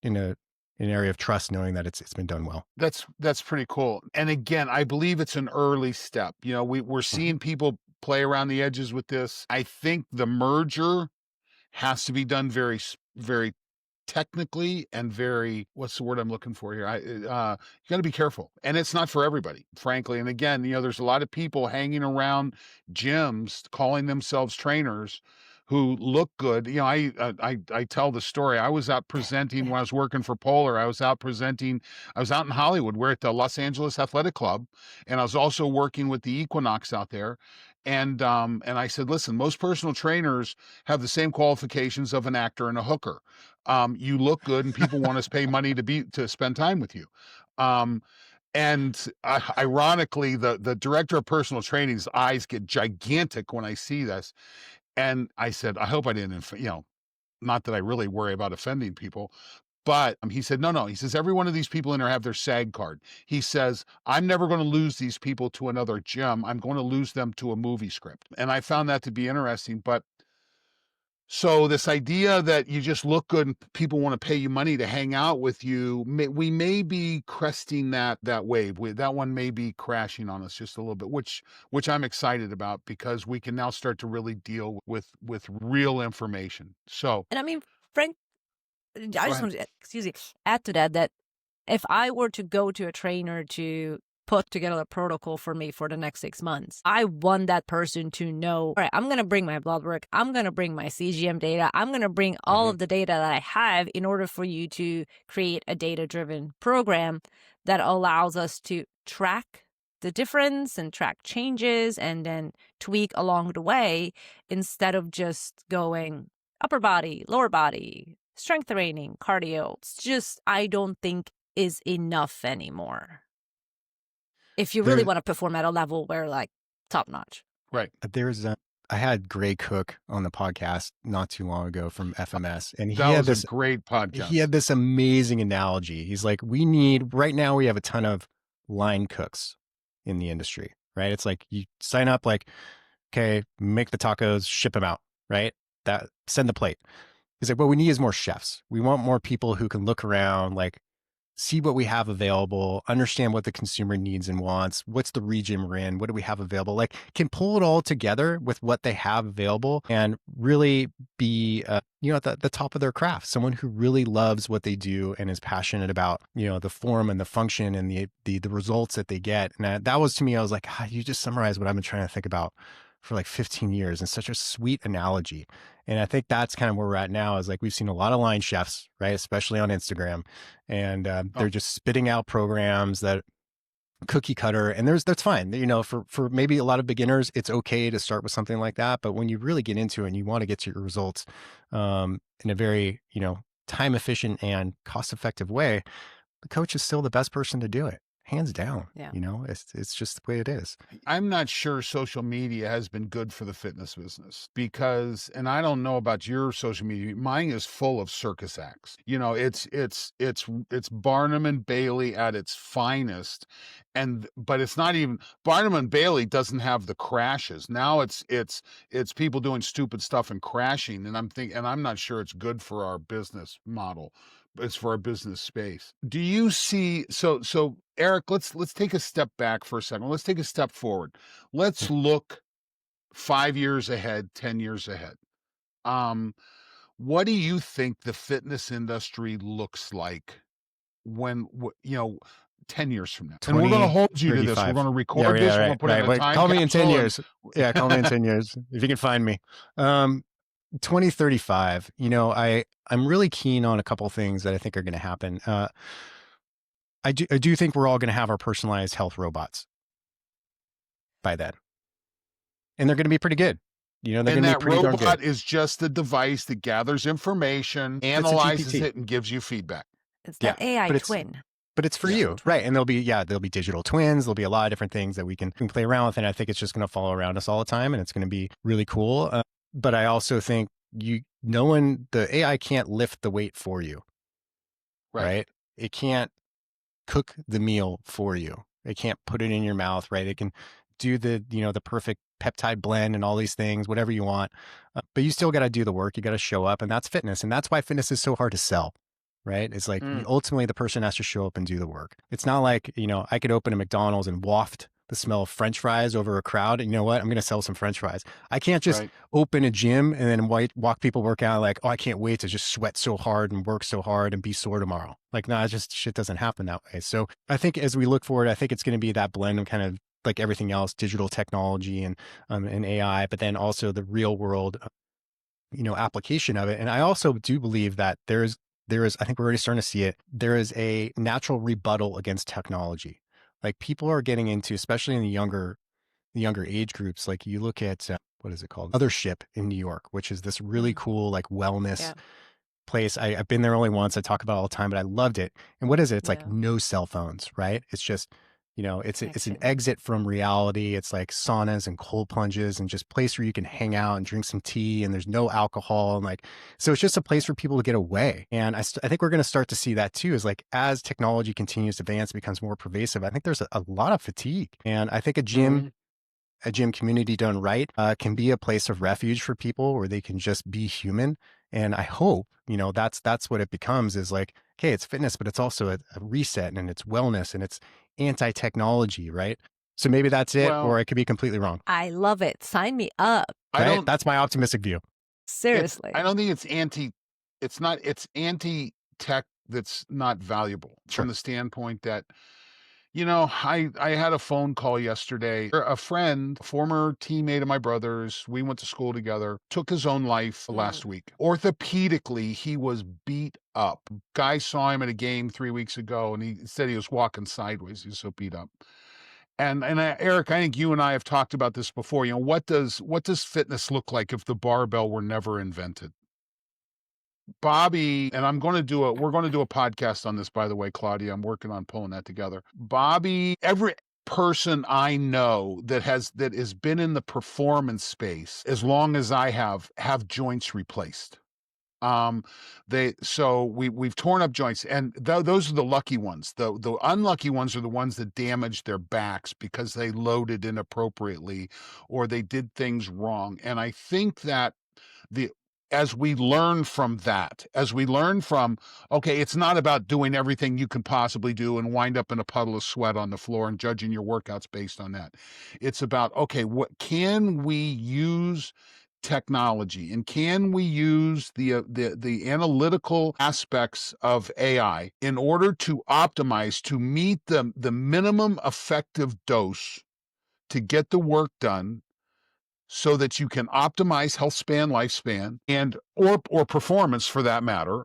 A: in an area of trust knowing that it's been done well.
B: That's pretty cool. And again, I believe it's an early step. We're seeing people play around the edges with this. I think the merger has to be done very, very technically and very, what's the word I'm looking for here? You got to be careful. And it's not for everybody, frankly. And again, there's a lot of people hanging around gyms calling themselves trainers who look good. I tell the story. I was out presenting when I was working for Polar. I was out in Hollywood. We're at the Los Angeles Athletic Club, and I was also working with the Equinox out there. And I said, listen, most personal trainers have the same qualifications of an actor and a hooker. You look good, and people want to pay money to spend time with you. Ironically, the director of personal training's eyes get gigantic when I see this. And I said, I hope I didn't, not that I really worry about offending people, but he said, no. He says, every one of these people in there have their SAG card. He says, I'm never going to lose these people to another gym. I'm going to lose them to a movie script. And I found that to be interesting. But so this idea that you just look good and people want to pay you money to hang out with you, we may be cresting that wave. That one may be crashing on us just a little bit, which I'm excited about, because we can now start to really deal with real information. So,
C: And I mean, Frank, I just want to, add to that if I were to go to a trainer to put together a protocol for me for the next 6 months, I want that person to know, all right, I'm going to bring my blood work. I'm going to bring my CGM data. I'm going to bring all of the data that I have in order for you to create a data-driven program that allows us to track the difference and track changes and then tweak along the way, instead of just going upper body, lower body, strength training, cardio. It's just, I don't think is enough anymore if you really want to perform at a level where, like, top notch.
B: Right.
A: I had Gray Cook on the podcast not too long ago from FMS, and
B: that was a great podcast.
A: He had this amazing analogy. He's like, right now we have a ton of line cooks in the industry, right? It's like, you sign up, like, okay, make the tacos, ship them out, right? Send the plate. He's like, what we need is more chefs. We want more people who can look around, like, see what we have available, understand what the consumer needs and wants, what's the region we're in, what do we have available, like, can pull it all together with what they have available and really be, at the top of their craft, someone who really loves what they do and is passionate about, the form and the function and the results that they get. And that was, to me, I was like, you just summarized what I've been trying to think about for like 15 years, and such a sweet analogy. And I think that's kind of where we're at now, is like, we've seen a lot of line chefs, right? Especially on Instagram. And they're just spitting out programs that cookie cutter, and that's fine. For maybe a lot of beginners, it's okay to start with something like that. But when you really get into it and you want to get to your results in a very, time efficient and cost effective way, the coach is still the best person to do it. Hands down.
C: Yeah.
A: It's just the way it is.
B: I'm not sure social media has been good for the fitness business, because, and I don't know about your social media, mine is full of circus acts. It's Barnum and Bailey at its finest. But it's not even, Barnum and Bailey doesn't have the crashes. Now it's people doing stupid stuff and crashing. And I'm not sure it's good for our business model. for our business space. Do you see, so Eric, let's take a step back for a second. Let's take a step forward. Let's look 5 years ahead, 10 years ahead. What do you think the fitness industry looks like when, 10 years from now? And we're going to hold you to this. We're
A: 2035.
B: going to
A: Yeah,
B: record this. We're going to put it in a
A: Wait,
B: time
A: call me in 10
B: capsule.
A: years. Yeah, call me in 10 years if you can find me. 2035. I'm really keen on a couple things that I think are going to happen. I do think we're all going to have our personalized health robots by then, and they're going to be pretty good. They're going to be pretty darn good.
B: Robot is just a device that gathers information, analyzes it, and gives you feedback.
C: It's that AI twin.
A: But it's for you, right? And there'll be digital twins. There'll be a lot of different things that we can play around with, and I think it's just going to follow around us all the time, and it's going to be really cool. But I also think the AI can't lift the weight for you, right? It can't cook the meal for you. It can't put it in your mouth, right? It can do the perfect peptide blend and all these things, whatever you want. But you still got to do the work. You got to show up, and that's fitness. And that's why fitness is so hard to sell, right? It's like ultimately the person has to show up and do the work. It's not like, I could open a McDonald's and waft the smell of French fries over a crowd. And you know what? I'm going to sell some French fries. I can't just open a gym and then walk people work out like, oh, I can't wait to just sweat so hard and work so hard and be sore tomorrow. Like, no, just shit doesn't happen that way. So I think as we look forward, I think it's going to be that blend of kind of like everything else, digital technology and AI, but then also the real world, application of it. And I also do believe that there is, I think we're already starting to see it. There is a natural rebuttal against technology. Like people are getting into, especially in the younger age groups. Like you look at what is it called? Mothership in New York, which is this really cool like wellness place. I've been there only once. I talk about it all the time, but I loved it. And what is it? It's like no cell phones, right? It's just, it's an exit from reality. It's like saunas and cold plunges and just place where you can hang out and drink some tea, and there's no alcohol. And like, so it's just a place for people to get away. And I think we're going to start to see that too, is like, as technology continues to advance, becomes more pervasive, I think there's a lot of fatigue. And I think a gym community done right can be a place of refuge for people where they can just be human. And I hope, that's what it becomes, is like, okay, it's fitness, but it's also a reset, and it's wellness, and it's anti-technology, right? So maybe that's it, or I could be completely wrong.
C: I love it. Sign me up.
A: Right? That's my optimistic view.
C: Seriously.
B: I don't think it's anti-tech that's not valuable from the standpoint that, I had a phone call yesterday. A friend, former teammate of my brother's, we went to school together, took his own life last week. Orthopedically, he was beat up. Guy saw him at a game 3 weeks ago, and he said he was walking sideways. He was so beat up. And Eric, I think you and I have talked about this before. What does fitness look like if the barbell were never invented? Bobby, and we're going to do a podcast on this, by the way, Klaudia. I'm working on pulling that together. Bobby, every person I know that has been in the performance space as long as I have joints replaced. We've torn up joints, and those are the lucky ones. The unlucky ones are the ones that damaged their backs because they loaded inappropriately or they did things wrong. And I think that as we learn from, okay, it's not about doing everything you can possibly do and wind up in a puddle of sweat on the floor and judging your workouts based on that. It's about, okay, what can we use technology, and can we use the analytical aspects of AI in order to optimize, to meet the minimum effective dose to get the work done, so that you can optimize health span, lifespan, and or performance for that matter.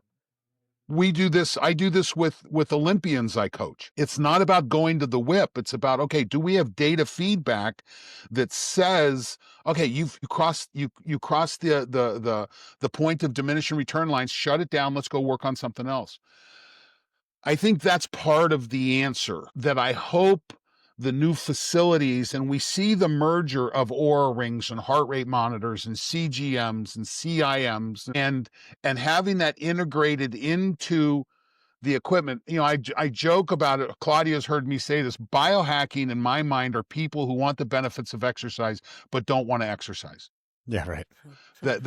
B: I do this with Olympians I coach. It's not about going to the whip. It's about, okay, do we have data feedback that says, okay, you crossed the point of diminishing return lines, shut it down, let's go work on something else. I think that's part of the answer that I hope the new facilities, and we see the merger of Oura rings and heart rate monitors and CGMs and CIMs, and having that integrated into the equipment. I joke about it. Claudia's heard me say this. Biohacking, in my mind, are people who want the benefits of exercise but don't want to exercise.
A: Yeah, right.
B: But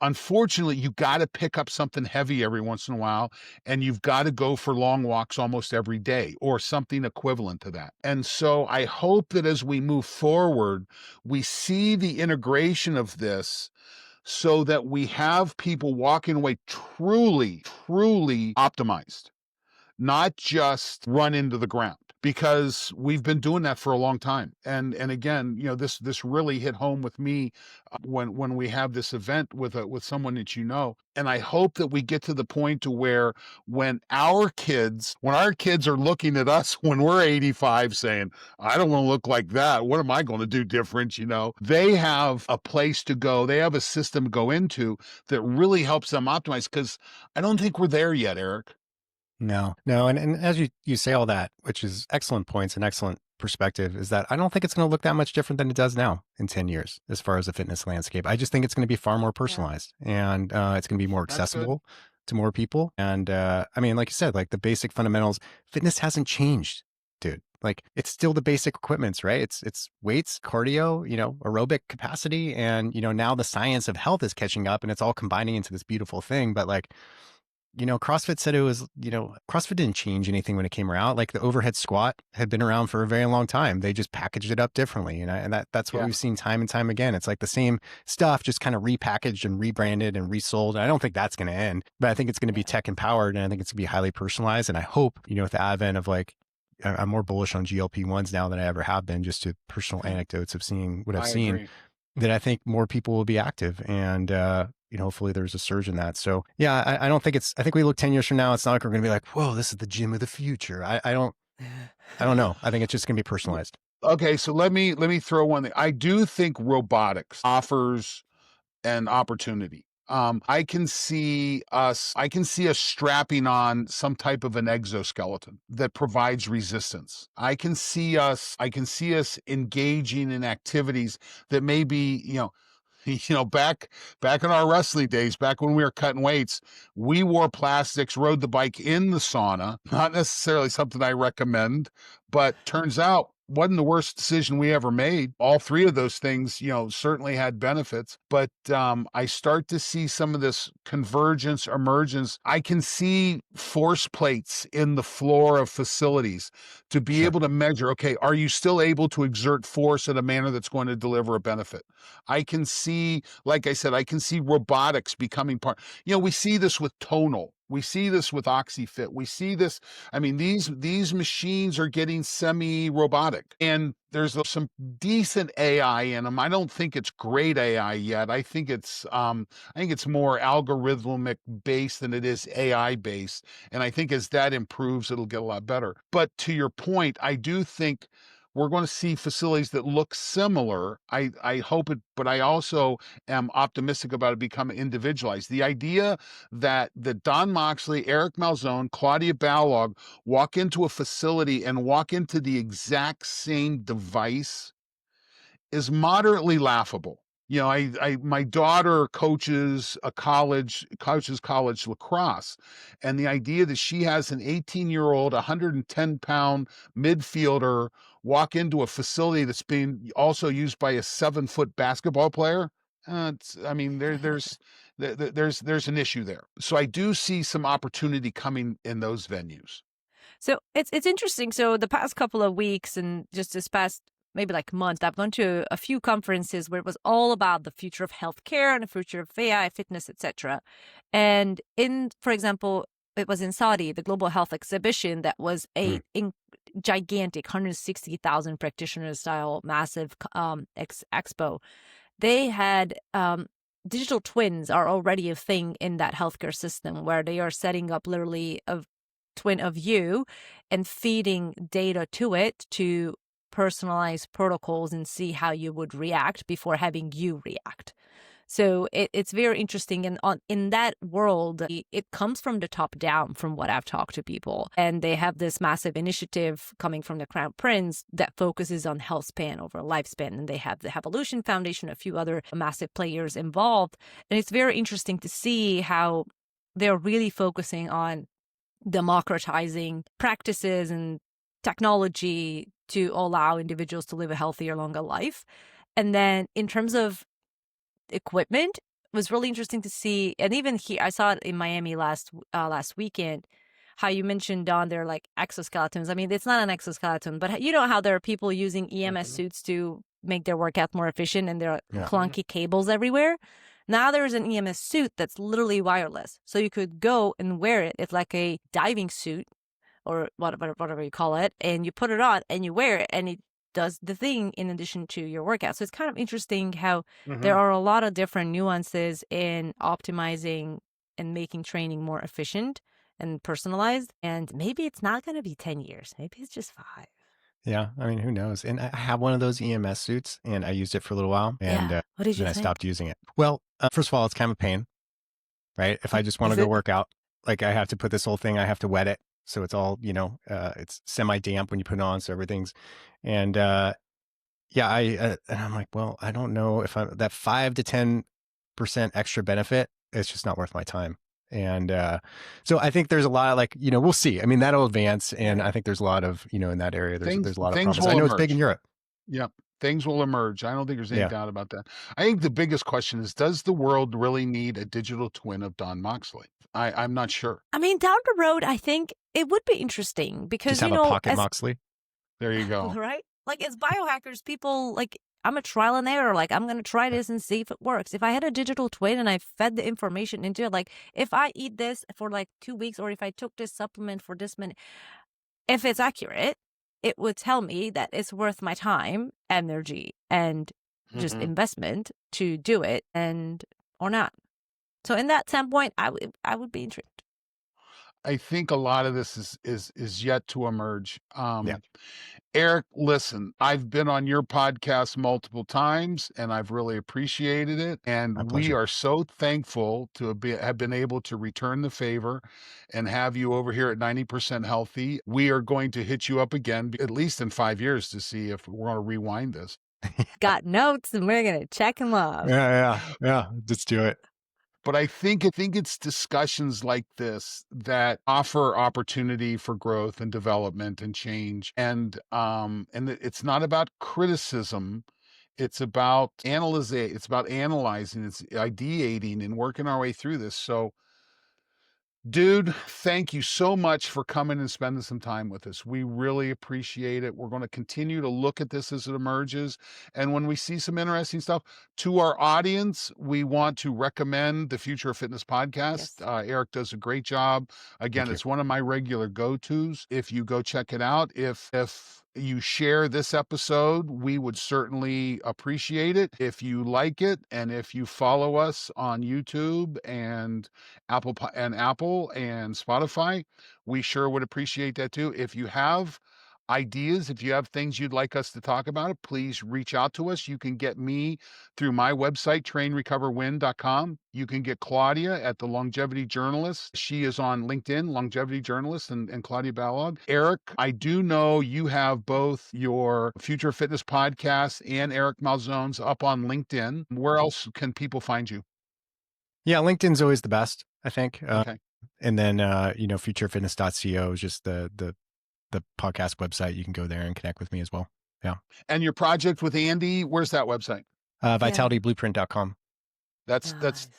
B: unfortunately, you got to pick up something heavy every once in a while, and you've got to go for long walks almost every day or something equivalent to that. And so I hope that as we move forward, we see the integration of this so that we have people walking away truly, truly optimized, not just run into the ground, because we've been doing that for a long time. And again, this really hit home with me when we have this event with someone that and I hope that we get to the point to where when our kids are looking at us when we're 85 saying, I don't want to look like that, what am I going to do different, they have a place to go, they have a system to go into that really helps them optimize, because I don't think we're there yet, Eric.
A: No, no. And as you say all that, which is excellent points and excellent perspective, is that I don't think it's going to look that much different than it does now in 10 years, as far as the fitness landscape. I just think it's going to be far more personalized, and it's going to be more
B: That's good.
A: accessible to more people. And I mean, like you said, like the basic fundamentals, fitness hasn't changed, dude. Like it's still the basic equipments, right? It's weights, cardio, aerobic capacity. And, now the science of health is catching up and it's all combining into this beautiful thing. But like, CrossFit said it was, CrossFit didn't change anything when it came around. Like the overhead squat had been around for a very long time. They just packaged it up differently. And that's what
B: Yeah.
A: we've seen time and time again. It's like the same stuff, just kind of repackaged and rebranded and resold. And I don't think that's going to end, but I think it's going to be tech empowered, and I think it's going to be highly personalized. And I hope, with the advent of I'm more bullish on GLP-1s now than I ever have been, just to personal anecdotes of seeing what I've seen,
B: agree.
A: that I think more people will be active, and, hopefully there's a surge in that. So yeah, I don't think I think we look 10 years from now, it's not like we're going to be like, whoa, this is the gym of the future. I don't know. I think it's just going to be personalized.
B: Okay, so let me throw one thing. I do think robotics offers an opportunity. I can see us strapping on some type of an exoskeleton that provides resistance. I can see us engaging in activities that may be, back in our wrestling days, back when we were cutting weights, we wore plastics, rode the bike in the sauna. Not necessarily something I recommend, but turns out wasn't the worst decision we ever made. All three of those things, certainly had benefits, but I start to see some of this convergence, emergence. I can see force plates in the floor of facilities to be
A: Sure.
B: able to measure, okay, are you still able to exert force in a manner that's going to deliver a benefit? I can see, like I said, I can see robotics becoming part. We see this with tonal. We see this with OxyFit. We see this. I mean, these machines are getting semi-robotic, and there's some decent AI in them. I don't think it's great AI yet. I think it's more algorithmic based than it is AI based. And I think as that improves, it'll get a lot better. But to your point, I do think we're going to see facilities that look similar. I hope it, but I also am optimistic about it becoming individualized. The idea that Don Moxley, Eric Malzone, Klaudia Balogh walk into a facility and walk into the exact same device is moderately laughable. My daughter coaches college lacrosse, and the idea that she has an 18-year-old, 110-pound midfielder walk into a facility that's being also used by a 7-foot basketball player. I mean, there's an issue there. So I do see some opportunity coming in those venues.
C: So it's interesting. So the past couple of weeks and just this past maybe like month, I've gone to a few conferences where it was all about the future of healthcare and the future of AI, fitness, etc. And for example, it was in Saudi, the Global Health Exhibition that was a gigantic 160,000 practitioner style massive expo. They had digital twins are already a thing in that healthcare system where they are setting up literally a twin of you and feeding data to it to personalize protocols and see how you would react before having you react. So it's very interesting. And in that world, it comes from the top down from what I've talked to people. And they have this massive initiative coming from the Crown Prince that focuses on health span over lifespan. And they have the Evolution Foundation, a few other massive players involved. And it's very interesting to see how they're really focusing on democratizing practices and technology to allow individuals to live a healthier, longer life. And then in terms of equipment, was really interesting to see, and even here, I saw it in Miami last weekend. How you mentioned, Don, they're like exoskeletons. I mean, it's not an exoskeleton, but you know how there are people using EMS suits to make their workout more efficient, and there are
A: Yeah.
C: clunky cables everywhere. Now there's an EMS suit that's literally wireless, so you could go and wear it. It's like a diving suit or whatever you call it, and you put it on and you wear it, and it does the thing in addition to your workout. So it's kind of interesting how there are a lot of different nuances in optimizing and making training more efficient and personalized. And maybe it's not going to be 10 years. Maybe it's just 5.
A: Yeah, I mean, who knows? And I have one of those EMS suits, and I used it for a little while, and
C: Yeah. What did you
A: then I
C: think?
A: stopped using it. Well, first of all, it's kind of a pain, right? If I just want to
C: Is
A: go
C: it?
A: work out, like I have to put this whole thing, I have to wet it, so it's all, it's semi-damp when you put it on, so everything's, and yeah, and I'm like, well, I don't know if that 5 to 10% extra benefit, it's just not worth my time. And so I think there's a lot of we'll see. I mean, that'll advance, and I think there's a lot of, in that area, there's a lot of
B: things
A: promise.
B: will
A: I know it's big in
B: emerge.
A: Europe.
B: Yep. Things will emerge. I don't think there's any
A: Yeah.
B: doubt about that. I think the biggest question is, does the world really need a digital twin of Don Moxley? I'm not sure.
C: I mean, down the road, I think it would be interesting because,
A: Just have a pocket Moxley.
B: There you go.
C: Right? Like, as biohackers, people, like, I'm a trial and error. Like, I'm going to try this and see if it works. If I had a digital twin and I fed the information into it, like, if I eat this for like 2 weeks, or if I took this supplement for this many, if it's accurate, it would tell me that it's worth my time, energy, and just investment to do it, and or not. So in that standpoint, I would be intrigued.
B: I think a lot of this is yet to emerge.
A: Yeah.
B: Eric, listen, I've been on your podcast multiple times, and I've really appreciated it.
A: My
B: And we
A: pleasure.
B: are so thankful to have been able to return the favor and have you over here at 90% Healthy. We are going to hit you up again, at least in 5 years, to see if we're going to rewind this.
C: Got notes, and we're going to check them off.
A: Yeah. Let's do it.
B: But I think it's discussions like this that offer opportunity for growth and development and change. And it's not about criticism. It's about analyzing. It's about analyzing. It's ideating and working our way through this. So, dude, thank you so much for coming and spending some time with us. We really appreciate it. We're going to continue to look at this as it emerges. And when we see some interesting stuff, to our audience, we want to recommend the Future of Fitness podcast.
C: Yes.
B: Eric does a great job. Again, it's one of my regular go-tos. If you go check it out, if you share this episode, we would certainly appreciate it. If you like it, and if you follow us on YouTube and Apple and Spotify, we sure would appreciate that too. If you have ideas, if you have things you'd like us to talk about, please reach out to us. You can get me through my website, trainrecoverwin.com. You can get Klaudia at the Longevity Journalist. She is on LinkedIn, Longevity Journalist, and Klaudia Balogh. Eric, I do know you have both your Future Fitness podcast and Eric Malzone's up on LinkedIn. Where else can people find you?
A: Yeah, LinkedIn's always the best, I think.
B: Okay.
A: And then futurefitness.co is just the podcast website. You can go there and connect with me as well. Yeah.
B: And your project with Andy, where's that website?
A: VitalityBlueprint.com.
B: That's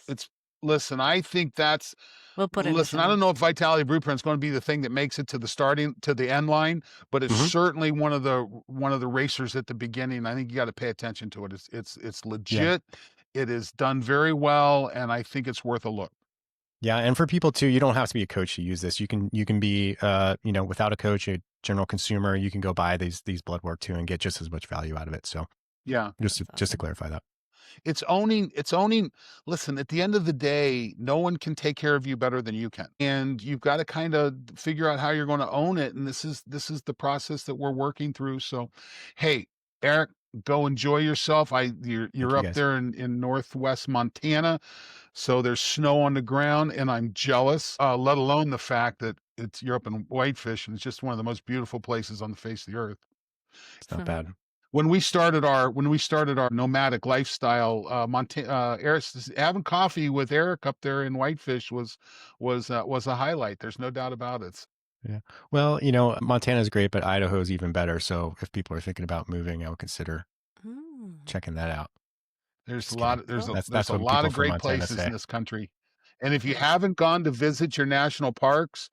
B: it's listen, I think that's
C: We'll put it
B: listen, I don't know if Vitality Blueprint is going to be the thing that makes it to the end line, but it's certainly one of the racers at the beginning. I think you got to pay attention to it. It's legit. Yeah. It is done very well, and I think it's worth a look.
A: Yeah, and for people too, you don't have to be a coach to use this. You can be without a coach, a general consumer. You can go buy these blood work too and get just as much value out of it. So
B: yeah,
A: just to clarify that.
B: It's owning, listen, at the end of the day, no one can take care of you better than you can. And you've got to kind of figure out how you're going to own it. And this is the process that we're working through. So, hey, Eric, go enjoy yourself. You're up there in Northwest Montana. So there's snow on the ground, and I'm jealous, let alone the fact that you're up in Whitefish, and it's just one of the most beautiful places on the face of the earth.
A: It's not bad.
B: When we started our nomadic lifestyle, Eric, having coffee with Eric up there in Whitefish was a highlight. There's no doubt about it.
A: Yeah. Well, Montana's great, but Idaho's even better. So if people are thinking about moving, I would consider checking that out.
B: There's a
A: Just
B: lot
A: kidding.
B: of there's
C: Cool.
B: a
A: That's
B: there's a
A: what
B: lot
A: people
B: of
A: from
B: great
A: Montana
B: places in
A: say.
B: this country. And if you haven't gone to visit your national parks,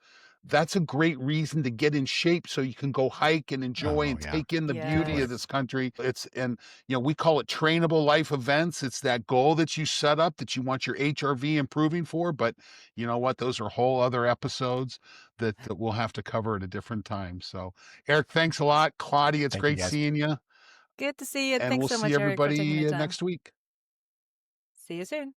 B: that's a great reason to get in shape so you can go hike and enjoy
A: Oh
B: and
A: yeah,
B: take in the
A: good
B: beauty
A: point.
B: of
C: Yes.
B: this country. We call it trainable life events. It's that goal that you set up that you want your HRV improving for. But you know what? Those are whole other episodes that we'll have to cover at a different time. So, Eric, thanks a lot. Claudia, it's
A: Thank you
B: great
A: guys.
B: seeing you.
C: Good to see you.
B: And
C: Thanks
B: we'll
C: so
B: see
C: much, Eric, for taking the
B: everybody
C: time.
B: next week.
C: See you soon.